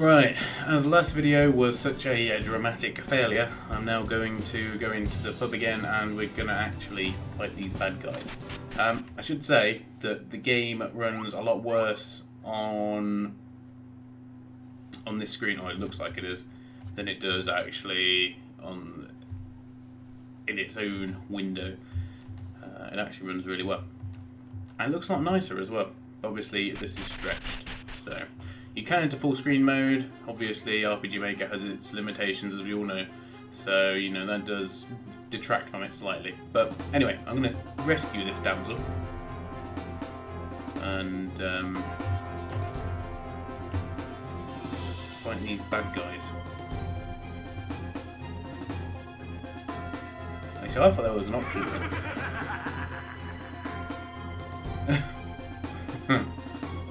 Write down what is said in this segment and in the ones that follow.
Right, as the last video was such a dramatic failure, I'm now going to go into the pub again and we're going to actually fight these bad guys. I should say that the game runs a lot worse on this screen, or it looks like it is, than it does actually in its own window. It actually runs really well. And it looks a lot nicer as well. Obviously this is stretched, so you can enter full screen mode. Obviously RPG Maker has its limitations, as we all know, so you know that does detract from it slightly. But anyway, I'm going to rescue this damsel and fight these bad guys. So I thought that was an option.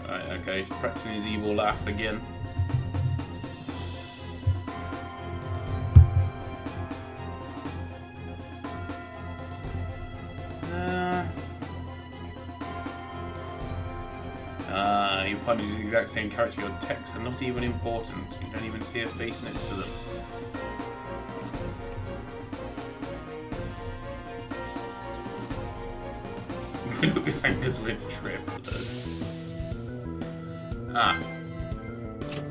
Right, okay, he's practicing his evil laugh again. You probably use the exact same character. Your texts are not even important. You don't even see a face next to them. Look, it's like this weird trip.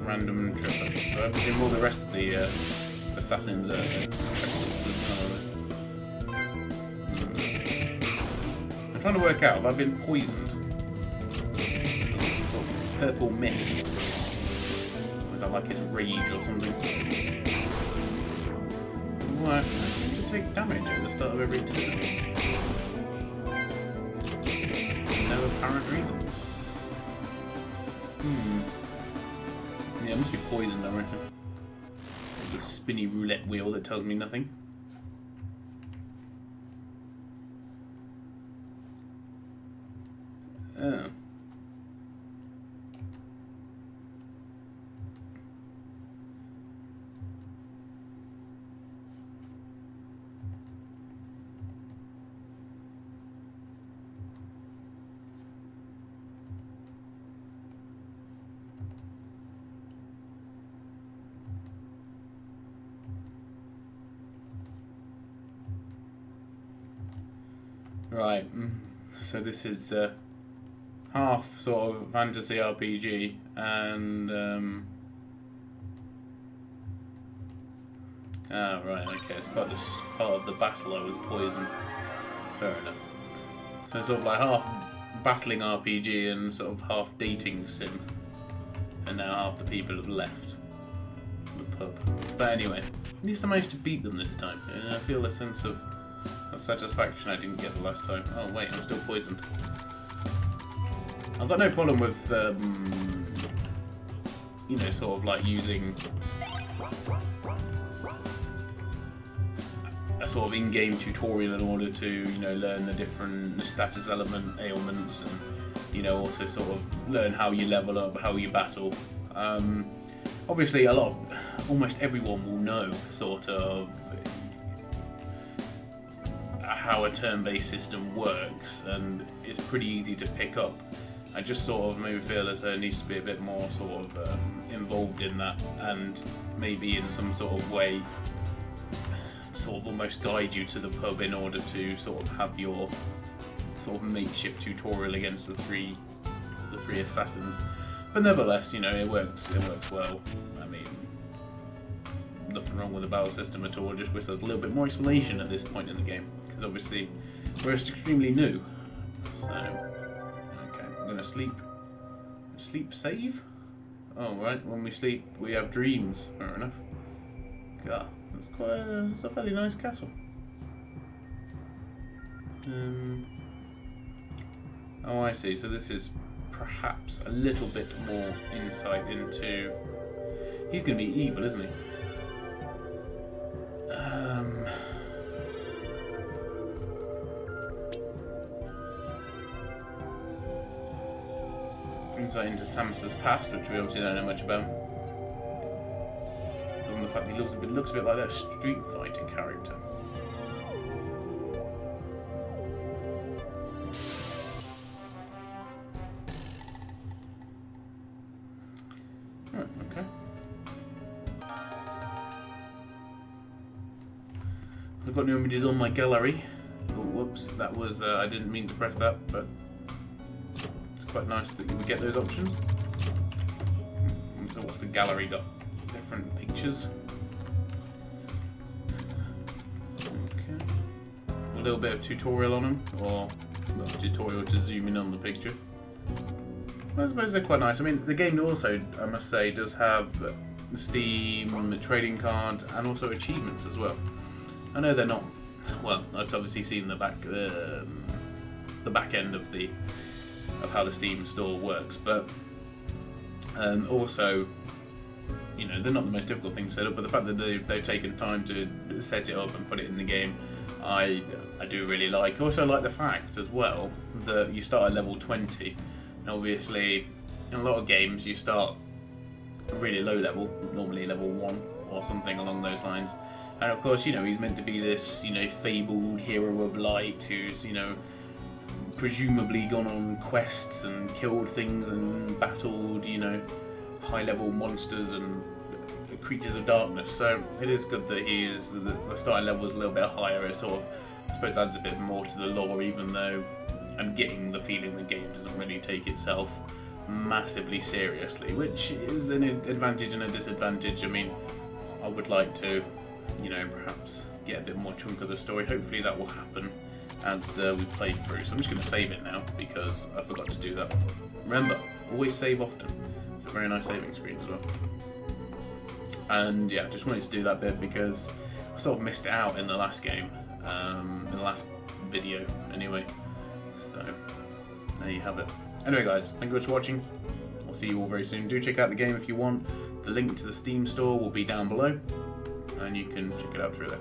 Random trip. So I presume all the rest of the assassins are I'm trying to work out if I've been poisoned. Some sort of purple mist. Or is that like his rage or something? What? I seem to take damage at the start of every turn. No apparent reason. Yeah, it must be poisoned, I reckon. The spinny roulette wheel that tells me nothing. Oh. Right, so this is half sort of fantasy RPG and right, okay, it's part of the battle I was poisoned. Fair enough. So it's sort of like half battling RPG and sort of half dating sim. And now half the people have left the pub. But anyway, at least I managed to beat them this time. And I feel a sense of satisfaction I didn't get the last time. Oh wait, I'm still poisoned. I've got no problem with, you know, sort of like using a sort of in-game tutorial in order to, you know, learn the different status element ailments and, you know, also sort of learn how you level up, how you battle. Obviously almost everyone will know sort of how a turn-based system works, and it's pretty easy to pick up. I just sort of maybe feel as though it needs to be a bit more sort of involved in that, and maybe in some sort of way sort of almost guide you to the pub in order to sort of have your sort of makeshift tutorial against the three assassins. But nevertheless, you know, it works well. I mean, nothing wrong with the battle system at all, just with a little bit more explanation at this point in the game, because obviously we're extremely new. So, okay, I'm gonna sleep. Sleep save? Oh right, when we sleep we have dreams. Fair enough. God, it's a fairly nice castle. Oh, I see. So this is perhaps a little bit more insight into. He's gonna be evil, isn't he? Insight into Samsa's past, which we obviously don't know much about. And the fact that he looks a bit like that Street Fighter character. Right, okay. I've got new images on my gallery. Oh, whoops, that was, I didn't mean to press that, but it's quite nice that you would get those options. So what's the gallery got? Different pictures. Okay. A little bit of tutorial on them, or well, tutorial to zoom in on the picture. I suppose they're quite nice. I mean, the game also, I must say, does have Steam, trading cards, and also achievements as well. I know they're not. Well, I've obviously seen the back end of how the Steam store works, but also, you know, they're not the most difficult thing to set up. But the fact that they've taken time to set it up and put it in the game, I do really like. I also like the fact as well that you start at level 20. And obviously, in a lot of games, you start really low level, normally level 1 or something along those lines. And of course, you know, he's meant to be this, you know, fabled hero of light who's, you know, presumably gone on quests and killed things and battled, you know, high-level monsters and creatures of darkness. So it is good that he is, the starting level is a little bit higher. It sort of, I suppose, adds a bit more to the lore, even though I'm getting the feeling the game doesn't really take itself massively seriously, which is an advantage and a disadvantage. I mean, I would like to, you know, perhaps get a bit more chunk of the story. Hopefully that will happen as we play through. So I'm just going to save it now because I forgot to do that. Remember, always save often. It's a very nice saving screen as well. And yeah, just wanted to do that bit because I sort of missed out in the last game, in the last video anyway. So there you have it. Anyway guys, thank you much for watching. I'll see you all very soon. Do check out the game if you want. The link to the Steam store will be down below, and you can check it out through there.